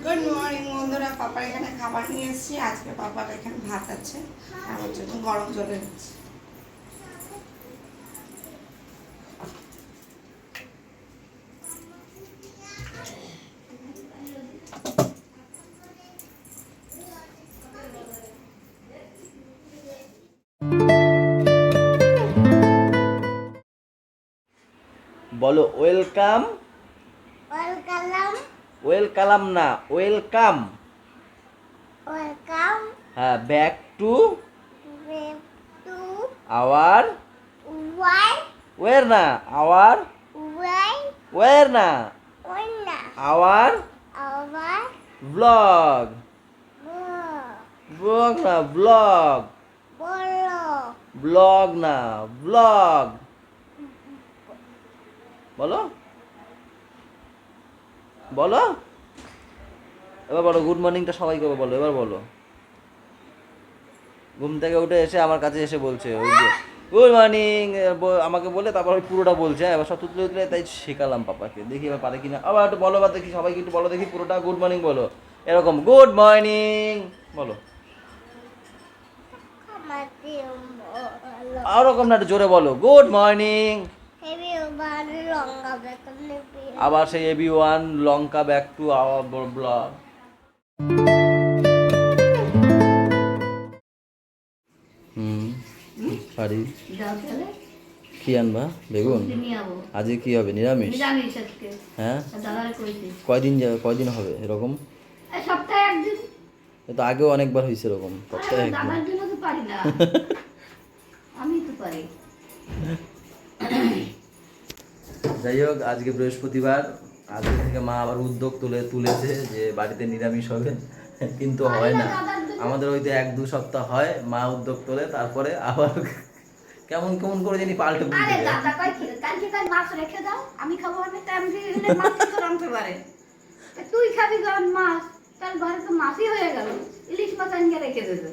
Good morning বন্ধুরা, পাপার এখানে খাবার নিয়ে এসেছি। আজকে পাপার এখানে ভাত আছে, আমার জন্য গরম জলে দিচ্ছি। বলো ওয়েলকাম। ওয়েলকাম। ওয়েলকাম না, ওয়েলকাম। ওয়েলকাম হ্যাঁ, ব্যাক টু টু আওয়ার ওয়াই ওয়ের না, আওয়ার ওয়াই ওয়ের না, ওয়াইনা আওয়ার আওয়ার ব্লগ। ব্লগ না, ব্লগ। বলো ব্লগ না, ব্লগ। বলো বলো এবার বলো, গুড মর্নিংটা সবাই করবে, বলো এবার বলো। ঘুম থেকে উঠে এসে আমার কাছে এসে বলছে ওই যে গুড মর্নিং, আমাকে বলে তারপর ওই পুরোটা বলছে। হ্যাঁ, এবার সব তুতলে তুতলে তাই শেখালাম পাপাকে, দেখি এবার পারে কিনা। আবার একটু বলো, বা দেখি সবাইকে একটু বলো দেখি পুরোটা গুড মর্নিং বলো। এরকম গুড মর্নিং বলো। খামাতে বলো আর ওরকম না, একটু জোরে বলো গুড মর্নিং। হেভি ওভার লঙ্কা বেকন নেবি আবার সেই এবি ওয়ান লঙ্কা ব্যাক টু আওয়ার ব্লগ। পারি। কি আনবা? বেগুন? আজকে কি হবে, নিরামিষ? হ্যাঁ, কয়দিন হবে এরকম? সপ্তাহে একদিন। এ তো আগেও অনেকবার হয়েছে এরকম, সপ্তাহে একদিন। দাদার জন্য তো পারি না, আমি তো পারি। যাই হোক, আজকে বৃহস্পতিবার, আজকে থেকে মা আবার উদ্যোগ তুলেছে যে বাড়িতে নিরামিষ হবে, কিন্তু হয় না। আমাদের ওই তো 1-2 সপ্তাহ হয়, মা উদ্যোগ তোলে, তারপরে আবার কেমন কেমন করে জানি পাল্টে আরে পুল্টে যায়। দাদা কই কি কালকে কাল মাছ রেখে দাও, আমি খাবো। আমি টাইম দিয়ে মাছ তো রাখতে পারে। তা তুই খাবি গন মাছ, তার ঘরে তো মাছই হয়ে গেল। ইলিশ মাছ আনিয়ে রেখে দেবে।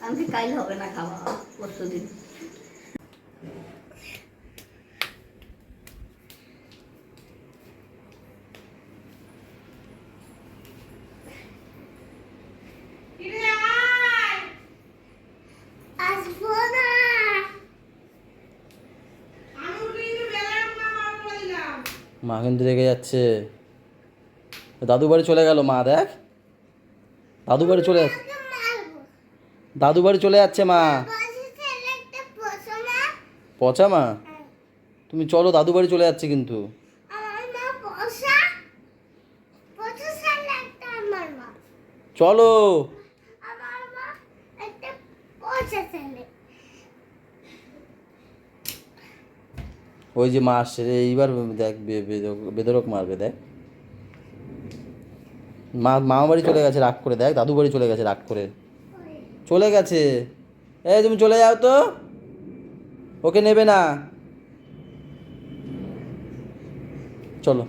আমি কাল হবে না খাওয়া, পরশুদিন। আসবো না মা কিন্তু রেগে যাচ্ছে। দাদু বাড়ি চলে গেল মা, দেখ দাদু বাড়ি চলে যাচ্ছে, মারবো দাদু বাড়ি চলে যাচ্ছে মা। বাসে ছেলে একটা পছনা পচা মা, তুমি চলো, দাদু বাড়ি চলে যাচ্ছে কিন্তু। আমার মা পয়সা পয়সা ছেলে একটা আমার মা চলো। আমার মা একটা পয়সা ছেলে ওই যে মা আসছে রে, এইবার দেখ বেদরক মারবে, দেখ। মামা বাড়ি চলে গেছে রাগ করে, দেখ দাদু বাড়ি চলে গেছে রাগ করে, চলে গেছে। এই তুমি চলে যাও তো, ওকে নেবে না। চলো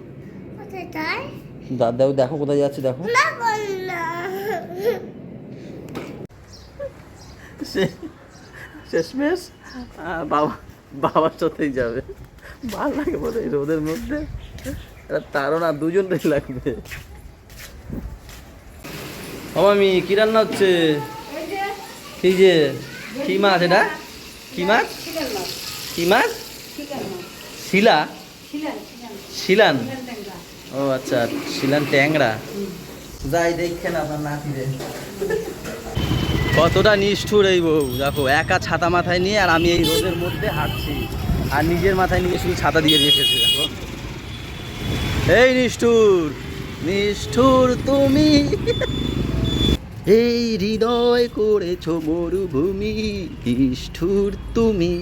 কোথায় তাই দাদা, দেখো কোথায় যাচ্ছে, দেখো। না বললা শেষমেশ বাবা বাবার সাথেই যাবে। ভালো লাগে বলে এই রোদের মধ্যে, তারও না, দুজনটাই লাগবে। ও মামি, কি রান্না হচ্ছে? কি যে কি মাছ এটা? কি মাছ? কি মাছ? শিলা? শিলান? ও আচ্ছা, শিলান ট্যাংরা। যাই দেখে না আপনার নাতিরে কতটা নিষ্ঠুর এই বউ, দেখো একা ছাতা মাথায় নিয়ে, আর আমি এই রোদের মধ্যে হাঁটছি, আর নিজের মাথায় নিয়ে শুধু ছাতা দিয়ে রেখেছে, দেখো। এই নিষ্ঠুর, নিষ্ঠুর তুমি, এই হৃদয় করেছো মরুভূমি, নিষ্ঠুর তুমি।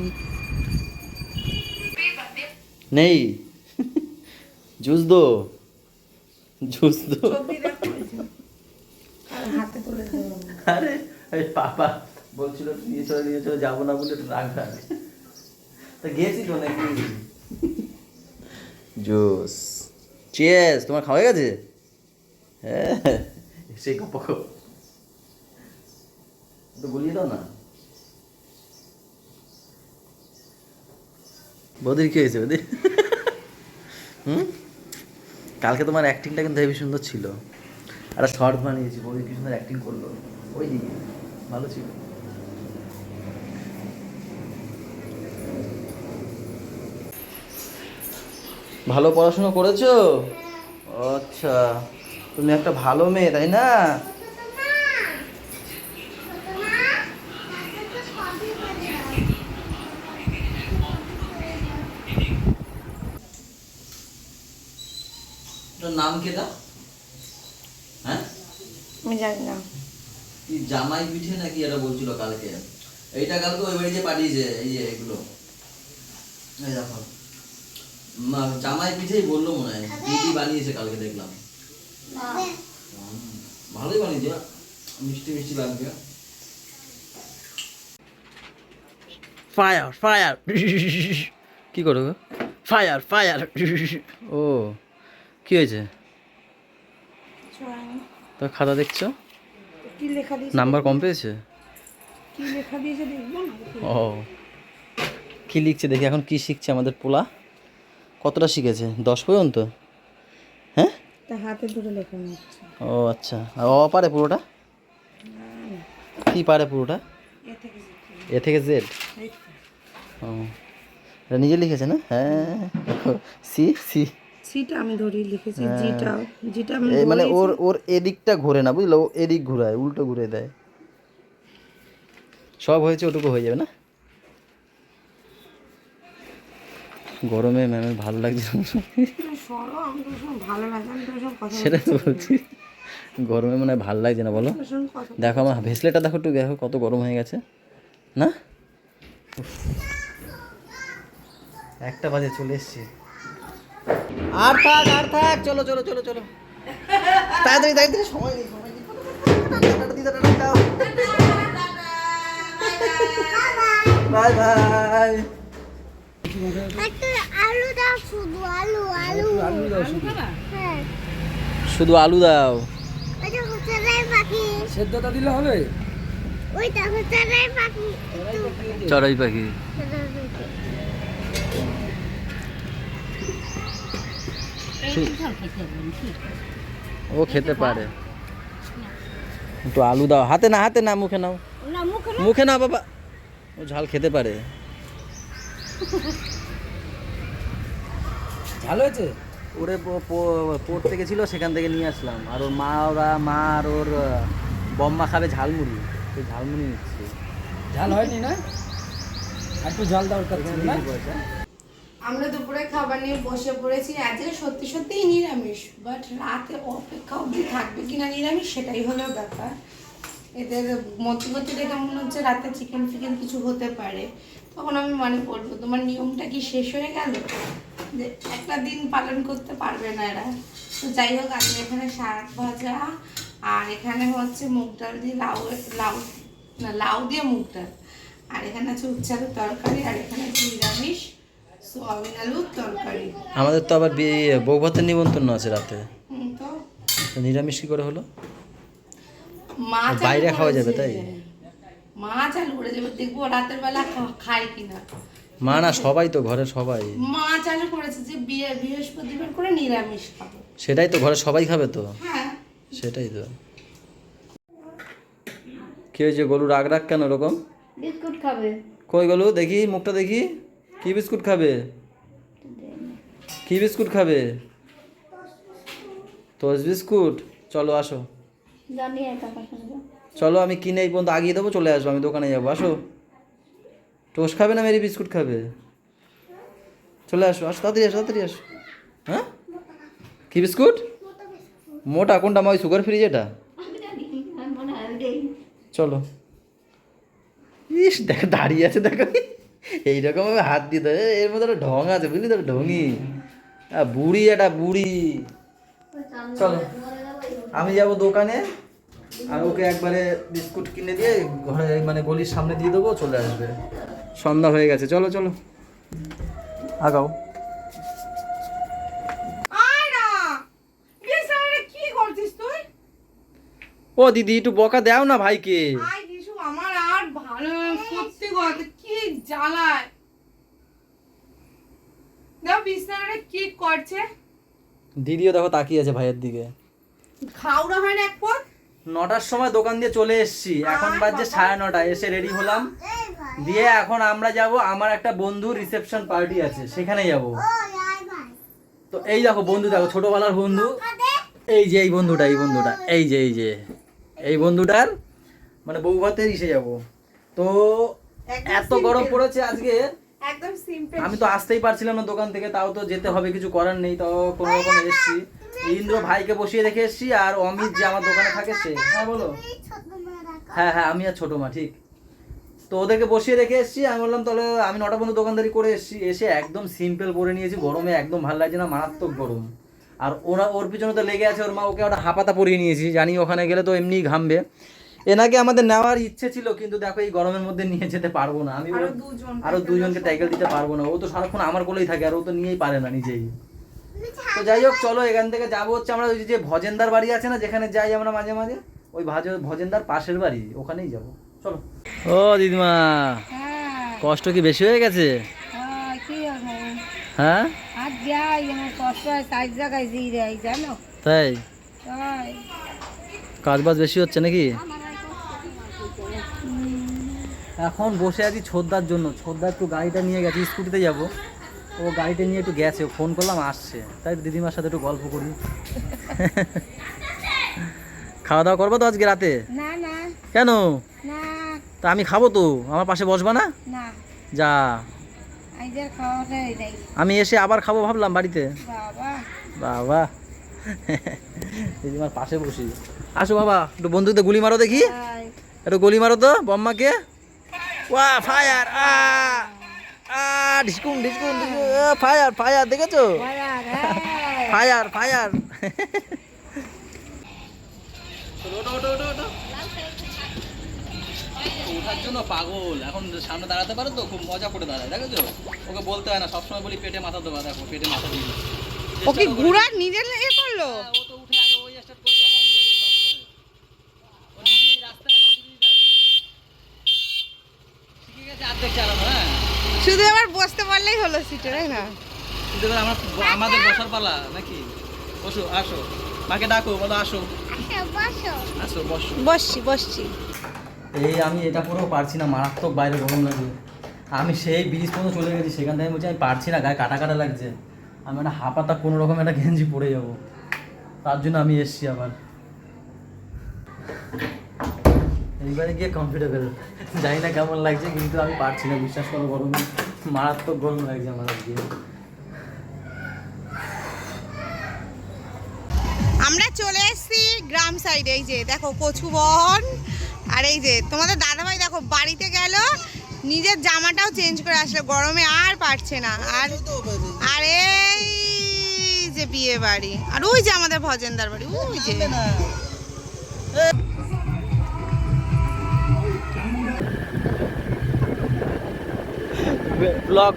নেই জুস দো, জুস দো। হাতে তুলে দেবো। আরে এই পাপা বলছিল নিয়ে চলে যাবো না বলে একটু রাগ রাগ, তা গেছি তো নাকি। Juice, cheers. তোমার খাওয়া হয়ে গেছে? হ্যাঁ, সেই কাপ তো গলিয়ে দাও না। বৌদির কি হয়েছে বৌদি? কালকে তোমার অ্যাক্টিংটা কিন্তু হেবি সুন্দর ছিল। একটা শর্ট বানিয়েছি, বৌদি কি সুন্দর অ্যাক্টিং করলো ওই দিকে, ভালো ছিল। ভালো পড়াশোনা করেছো? আচ্ছা, তুমি একটা ভালো মেয়ে তাই না? তোর নাম কি দা? হ্যাঁ, আমি জানি না। কি জামাই পিঠে নাকি এটা বলছিল কালকে? এইটা কালকে ওই বাড়িতে পাঠিয়েছে, এই যে এগুলো, এই দেখো জামাই পিঠেই বললো মনে হয়, দিদি বানিয়েছে কালকে দেখলাম। ভালোই বানিয়েছে, মিষ্টি মিষ্টি লাগবে। ফায়ার ফায়ার কি করো? Fire fire. ও কি হয়েছে? তো খাতা দেখছো, কি লেখা দিয়েছে? নাম্বার কম পেয়েছে? কি লেখা দিয়েছে দেখবো না? ও কি লিখছে দেখি, এখন কি শিখছে আমাদের পোলা? কতটা শিখেছে? 10 পর্যন্ত? হ্যাঁ, তা হাতে ধরে লেখা হচ্ছে। ও আচ্ছা, আর অ পারে পুরোটা? কি পারে পুরোটা? এ থেকে জেড? ও, এটা নিজে লিখেছে না? হ্যাঁ দেখো, সি সি। সিটা আমি ধরেই লিখেছি, জিটা জিটা আমি মানে ওর ওর এদিকটা ঘোরে না, বুঝলো? ও এদিক ঘুরায়, উল্টো ঘুরে দেয়। সব হয়েছে, ওটুকু হয়ে যাবে না? গরমে ম্যামের ভালো লাগছে সরো, আমি তোর সঙ্গে ভালো লাগে, আমি তোর সঙ্গে কথা সেটা তো বলছি, গরমে মনে হয় ভালো লাগছে না বলো? তোর সঙ্গে কথা দেখো আমার ভেসলেটটা দেখো একটু, দেখো কত গরম হয়ে গেছে না? 1টা বাজে, চলে এসছি। আর থাক আর থাক, চলো চলো চলো চলো, তাড়াতাড়ি তাড়াতাড়ি, সময় নেই সময় নেই। Bye bye. একটা আলু দাও, শুধু আলু আলু হ্যাঁ, শুধু আলু দাও। ওইটা হচ্ছে রে পাখি, সেদ্ধটা দিলে হবে। ওইটা হচ্ছে রে পাখি, চড়াই পাখি। ও খেতে পারে, একটু আলু দাও। হাতে না হাতে না, মুখে নাও। মুখে না বাবা, ও ঝাল খেতে পারে। ভালো হয়েছে। ওরে পড়তে গেছিল, সেখান থেকে নিয়ে আসলাম। আর ওর মা আর ওর বম্মা খাবে ঝালমুড়ি, সেই ঝালমুড়ি নিচ্ছে। ঝাল হয়নি না? একটু ঝাল দরকার ছিল না? আমরা দুপুরে খাবার নিয়ে বসে পড়েছি। আজকে সত্যি সত্যিই নিরামিষ, বাট রাতে অপেক্ষা অবধি থাকবে কিনা নিরামিষ সেটাই হলো ব্যাপার। এদের মধ্যে মধ্যে দেখে মনে হচ্ছে রাতে চিকেন ফিকেন কিছু হতে পারে। তখন আমি মনে করবো তোমার নিয়মটা কি শেষ হয়ে গেল, যে একটা দিন পালন করতে পারবে না এরা। তো যাই হোক, আজকে এখানে শাক ভাজা, আর এখানে হচ্ছে মুগ ডাল দিয়ে লাউ দিয়ে মুগ ডাল, আর এখানে আছে উচ্ছে আলুর তরকারি, আর এখানে আছে নিরামিষ সোয়াবিন আলুর তরকারি। আমাদের তো আবার বউ ভাতের নিমন্ত্রণ আছে রাতে, তো তো নিরামিষ কি করে হলো? মাছ বাইরে আলু খাওয়া যাবে করেছে। তাই? মাছ আলু করে যাবে, দেখবো রাতের বেলা খায় কিনা। মা না, সবাই তো ঘরে সবাই। মাছ আলু করেছে যে বৃহস্পতিবার করে নিরামিষ খাবো। সেটাই তো, ঘরে সবাই খাবে তো, হ্যাঁ, সেটাই তো। কি হয়েছে গলু, রাগ রাগ কেন ওরকম? বিস্কুট খাবে। কই গলু, দেখি মুখটা দেখি, কি বিস্কুট খাবে? কি বিস্কুট খাবে? তোজ বিস্কুট? চলো আসো, জানি কাকার সঙ্গে চলো আমি কিনে এই পর্যন্ত আগিয়ে দেবো, চলে আসবো, আমি দোকানে যাবো। আসো, টোস্ট খাবে না মেরি বিস্কুট খাবে? চলে আসো, আসো তাড়াতাড়ি আসো, তাড়াতাড়ি আসো। হ্যাঁ, কি বিস্কুট? মোটা কোনটা, মা ওই সুগার ফ্রি যেটা? আমি জানি, আমি মনে হয় ওইটাই। চলো। ইস দেখো দাঁড়িয়ে আছে, দেখো এইরকম ভাবে হাত দিয়ে দেয়, এর মধ্যে একটা ঢং আছে বুঝলি তো, ঢঙি বুড়ি, এটা বুড়ি। চলো আমি যাব দোকানে, আর ওকে একবারে বিস্কুট কিনে দিয়ে ঘরে মানে গলির সামনে দিয়ে দেবো, চলে আসবে। সন্ধ্যা হয়ে গেছে, চলো চলো আগাও। আয় না, বিছানায় কি করছিস তুই? ও দিদি একটু বকা দাও না ভাইকে। আয় কিছু, আমার আর ভালো সত্যি কথা কি জ্বালায়। দেখো বিছানায় কি করছে। দিদিও দেখো তাকিয়ে আছে ভাইয়ের দিকে। খাওয়া হয় না এক পথ। 9টার সময় দোকান দিয়ে চলে এসেছি, এখন বাজছে 9:30, এসে রেডি হলাম, দিয়ে এখন আমরা যাব আমার একটা বন্ধু রিসেপশন পার্টি আছে, সেখানে যাব। তো এই দেখো বন্ধু, দেখো ছোটবেলার বন্ধু, এই যে এই বন্ধুটা, এই বন্ধুটার মানে বউ ভাতের ইসে যাব। তো এত গরম পড়েছে আজকে, একদম সিম্পল। আমি তো আসতেই পারছিলাম না দোকান থেকে, তাও তো যেতে হবে, কিছু করার নেই, তাও কোনো রকম এসেছি। ইন্দ্র ভাইকে বসিয়ে রেখে এসেছি, আর অমিত যে আমার দোকানে থাকে সে। হ্যাঁ বলো। হ্যাঁ হ্যাঁ, আমি আর ছোট মা, ঠিক। তো ওদেরকে বসিয়ে রেখে এসেছি, আমি বললাম তাহলে আমি 9টা পর্যন্ত দোকানদারি করে এসেছি, এসে একদম সিম্পল পরে নিয়েছি, গরমে একদম ভালো লাগছে না, মারাত্মক গরম। আর ওর পিছনে তো লেগে আছে ওর মা, ওকে ওটা হাঁপাতা পরিয়ে নিয়েছি, জানি ওখানে গেলে তো এমনি ঘামবে। এনাকে আমাদের নেওয়ার ইচ্ছে ছিল, কিন্তু দেখো এই গরমের মধ্যে নিয়ে যেতে পারবো না, আমি আরো দুজনকে টাইকেল দিতে পারবো না, ও তো সারাক্ষণ আমার কোলেই থাকে, আর ও তো নিয়েই পারে না নিজেই। তো যাই হোক, চলো এখান থেকে যাবো হচ্ছে আমরা ওই যে ভজেন্দার বাড়ি আছে না, যেখানে যাই আমরা মাঝে মাঝে, ওই ভজেন্দার পাশের বাড়ি, ওখানেই যাবো। চলো। ও দিদিমা, কষ্ট কি বেশি হয়ে গেছে? কি হবে? হ্যাঁ, আর যাই আমার কষ্ট হয়, কাজ জায়গায় দিয়ে দেয় জানো। তাই তাই কাজ বাজ বেশি হচ্ছে নাকি? এখন বসে আছি ছোদ্দার জন্য, ছোদ্দা একটু গাড়িটা নিয়ে গেছে, স্কুটিতে যাব, ও গাড়িটা নিয়ে একটু গেছে, ফোন করলাম আসছে, তাই দিদিমার সাথে একটু গল্প করি। খাওয়া দাওয়া করবো তো আজকে রাতে? না না কেন? না তা আমি খাবো তো, আমার পাশে বসবা না? না, যা, আইজার খাওয়াটাই দেয় আমি এসে আবার খাবো ভাবলাম বাড়িতে। বাবা। বাবা, দিদিমার পাশে বসি। আসো বাবা, একটু বন্দুকতে গুলি মারো দেখি, তাই একটু গুলি মারো তো বম্মাকে। ওয়া ফায়ার, ঢিসকুম ঢিসকুম, ফায়ার ফায়ার, দেখেছো? Fire fire. ওঠার জন্য পাগল, এখন সামনে দাঁড়াতে পারে তো, খুব মজা করে দাঁড়ায়, দেখেছো? ওকে বলতে হয় না, সবসময় বলি পেটে মাথা দেবা, দেখো পেটে মাথা দিয়ে। ও কি ঘুরার নিজের ইয়ে করলো? ও তো উঠে আগে ওই স্টার্ট করবে, হর্ন দেবে, সব করে। ও নিজেই রাস্তায় হর্ন দিতে আসবে। শিখে গেছে অর্ধেক চালানো। হ্যাঁ, শুধু আবার বসতে পারলেই হলো সিটে, তাই না? কিন্তু এবার আমাদের বসার পালা নাকি? বসো, আসো, মাকে ডাকো, বলো আসো, আসো, বসো। বসছি। এই আমি এটা পরেও পারছি না, মারাত্মক বাইরে গরম লাগে। আমি সেই ব্রিজ পর্যন্ত চলে গেছি, সেখান থেকে বলছি আমি পারছি না, গায়ে কাটা কাটা লাগছে, আমি একটা হাঁপাতা কোনো রকম একটা গেঞ্জি পরে যাবো, তার জন্য আমি এসছি আবার। এইবারে গিয়ে কমফর্টেবল, জানি না কেমন লাগছে, কিন্তু আমি পারছি না, বিশ্বাস করো, গরমে মারাত্মক গরম লাগছে আমার আজকে। আমরা চলে এসেছি গ্রাম সাইডে, এই যে দেখো কচু বন, আর এই যে তোমাদের দাদাভাই দেখো বাড়িতে গেল, নিজের জামাটাও চেঞ্জ করে আসলো, গরমে আর পারছে না। আর এই যে বিয়ে বাড়ি, আর ওই যে আমাদের ভজেন্দার বাড়ি, ওই যে ব্লগ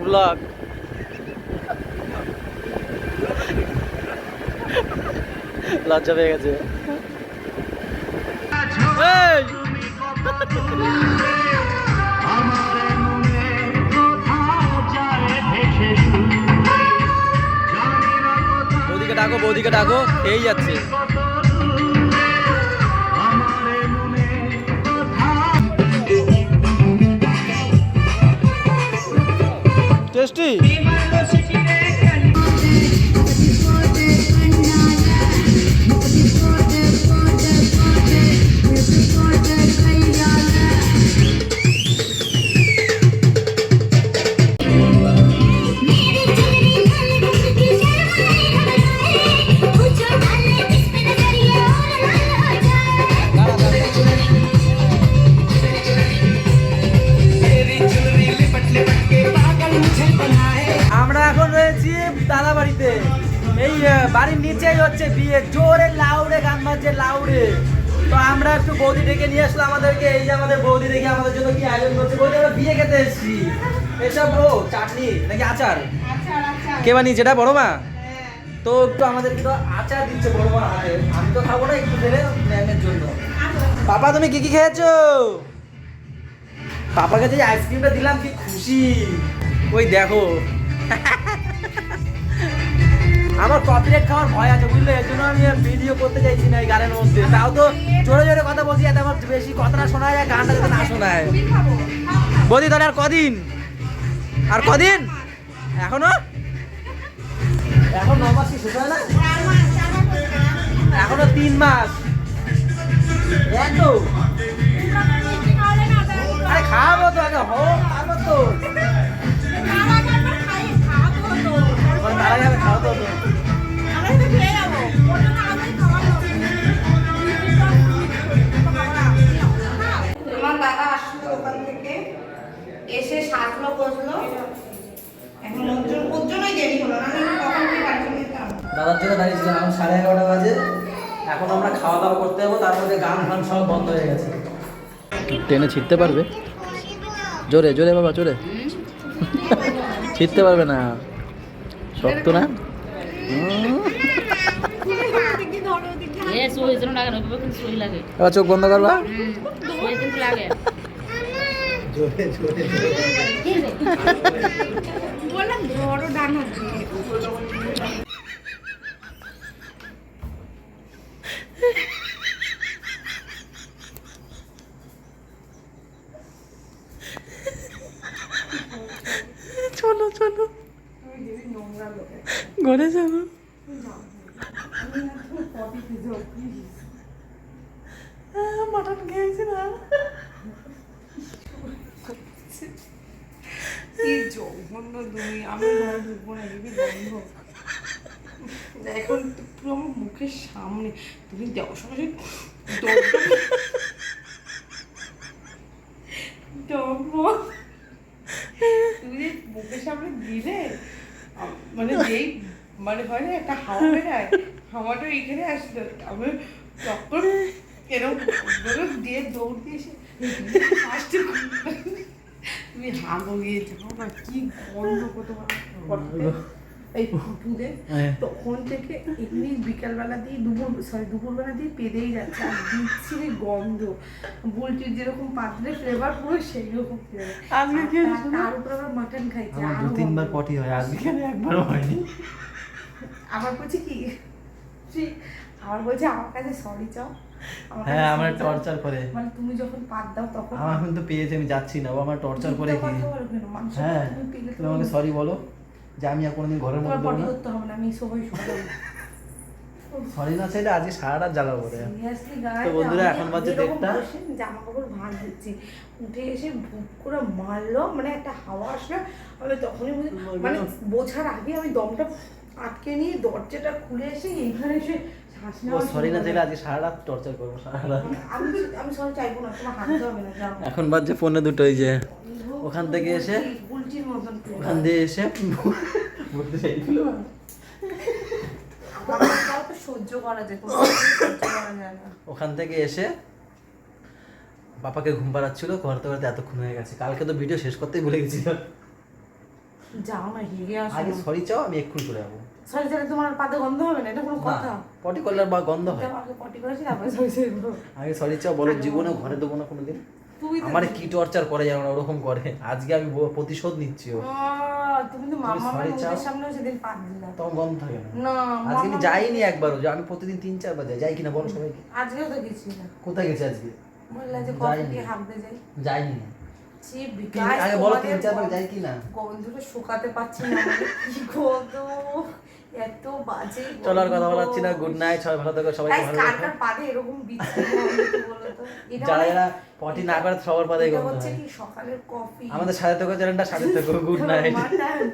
লজ্জা পেয়ে গেছে। বৌদিকে ডাকো, এই যাচ্ছে। টেস্টি। আমরা এখন রয়েছি দাদা বাড়িতে, এই বাড়ির নিচেই হচ্ছে বিয়ে, জোরে লাউডে গান বাজছে, লাউডে। তো আমরা একটু বৌদি ডেকে নিয়ে আসলাম আমাদেরকে, এই যে আমাদের বৌদি দেখে আমাদের জন্য কি আয়োজন করছে। বৌদি আমরা বিয়ে খেতে এসেছি, এসব ও চাটনি নাকি আচার কে বানিয়েছে, এটা বড় মা? তো একটু আমাদেরকে তো আচার দিচ্ছে বড় মার হাতে, আমি তো খাবো না, একটু দেবে ম্যামের জন্য। পাপা তুমি কি কি খেয়েছো? পাপাকে যে আইসক্রিমটা দিলাম কি খুশি, ওই দেখো। আমার কপিরাইট খাওয়ার ভয় আছে বুঝলে, এর জন্য আমি ভিডিও ভিডিও করতে চাইছি না এই গানের মধ্যে, তাও তো জোরে জোরে কথা বলছি, এত আমার বেশি কথাটা শোনা যায়, গানটা যাতে না শোনায়। বৌদি তাহলে আর কদিন, আর কদিন এখনো, এখন 9 মাস কি শেষ হয় না, এখনো 3 মাস। এত আরে খাওয়াবো তো, আগে হোক খাবো তো, তার আগে আমি খাওয়াবো তো। আমার দাদা আসলো দোকান থেকে, এসে সাজলো বসলো, এখন ওর জন্যই দেরি হলো, না আমি কখন থেকে বাড়ি চলে যেতাম। দাদার জন্য দাঁড়িয়েছিলাম, এখন 11:30 বাজে, এখন আমরা খাওয়া দাওয়া করতে যাবো, তার মধ্যে গান ফান সব বন্ধ হয়ে গেছে। টেনে ছিটতে পারবে? জোরে জোরে বাবা, জোরে ছিটতে পারবে না, শক্ত না। এবার চোখ বন্ধ করবা। জোরে জোরে বললাম বড় ডান হাত দিয়ে। চলো চলো ঘরে চলো। মাটন খেয়েছি না, কি জঘন্য তুমি, আমি ঘরে ঢুকবো না, দিদি বন্ধ। এখন তো পুরো আমার মুখের সামনে তুমি দেওয়ার সময় তুমি যে মুখের সামনে দিলে, মানে যেই মানে হয় না একটা হাওয়া বেড়ায়, হাওয়াটা এখানে আসলো, আমি তখন এরকম দিয়ে দৌড় দিয়ে এসে ফার্স্টে তুমি হাগো গিয়েছো, বাবা কি গন্ধ কত এই ফুটুদের তখন থেকে এমনি বিকালবেলা দিয়ে দুপুরবেলা দিয়ে পেদেই যাচ্ছে, আর বিচ্ছিরি গন্ধ, বুলটির যেরকম পাতলে ফ্লেভার পুরো সেই রকম ফ্লেভার। তার উপর আবার মাটন খাইছে, আমার 2-3 বার পটি হয়, আজকে একবারও হয়নি। আবার বলছি কি আবার বলছে আমার কাছে সরি চাও। হ্যাঁ আমার টর্চার করে, মানে তুমি যখন পাত দাও তখন আমার এখন তো পেয়েছে, আমি যাচ্ছি না, ও আমার টর্চার করে কি। হ্যাঁ তুমি আমাকে সরি বলো যে আমি আর কোনোদিন ঘরের মধ্যে দেবো না। করতে হবে না, আমি সবাই শুনবো। সরি না চাইলে আজকে সারা রাত জ্বালাবো রে। সিরিয়াসলি তো বন্ধুরা এখন বাজে 1:30। জামা কাপড় ভাঁজ দিচ্ছি, উঠে এসে ভুপ করে মারলো, মানে একটা হাওয়া আসলো, আমি তখনই মানে বোঝার আগে আমি দমটা আটকে নিয়ে দরজাটা খুলে এসে এইখানে এসে শ্বাস নেওয়া। সরি না চাইলে আজকে সারা রাত টর্চার করবো, সারা রাত। আমি সরি চাইবো না, তোমার হাঁটতে হবে না, যাও। এখন বাজে 2:45 যে ওখান থেকে এসে, বুলটির মতন ওখান দিয়ে এসে বলতে চাইছিল আমার তো সহ্য করা যায়, তোমার সহ্য করা যায় না। ওখান থেকে এসে বাবাকে ঘুম পাড়াচ্ছিল, করতে করতে এতক্ষণ হয়ে গেছে। কালকে তো ভিডিও শেষ করতেই ভুলে গেছিলাম। যাও না, হিগে আসো। আগে সরি চাও, আমি এক্ষুনি চলে যাবো। সরি চাইলে তোমার পাতে গন্ধ হবে না, এটা কোনো কথা? পটি করলে বা গন্ধ হয়। আগে পটি করেছি, তারপরে সরি চাইবো। আগে সরি চাও, বলো জীবনে ঘরে দেবো না কোনোদিন। তুই আমার কি টর্চার করে জানো না, ওরকম করে। আজকে আমি প্রতিশোধ নিচ্ছি। ও তুমি তো মামা sorry চাও। মুখের সামনেও সেদিন পাত দিলা। তখন গন্ধ থাকে না। না আজকে আমি মামা- যাইনি একবারও, যে আমি প্রতিদিন 3-4 বার যাই কিনা বলো সবাইকে। আজকেও তো গেছি না, কোথায় গেছি আজকে? বললা যে যাইনি। কফি দিয়ে হাঁকতে যাই। যাইনি না। ছি বিকাশ, আগে বলো তোমাদের 3-4 বার যাই কিনা। গন্ধটা শুকাতে পারছি না, আমাদের কি গন্ধ, এত বাজে গন্ধ। চলো আর কথা বলাচ্ছি না। গুড নাইট, সবাই ভালো থাকো, সবাইকে Guys, ভালো কার রাখো। কার পাদে এরকম বিচ্ছিরি গন্ধ তো বলো তো? এটা যারা মানে- যারা পটি না করে সবার পাতে এটা গন্ধ হচ্ছে হয়। কি সকালের কফি, আমাদের সাথে থাকো চ্যানেলটা, সাথে থাকো। Good night. মাটন।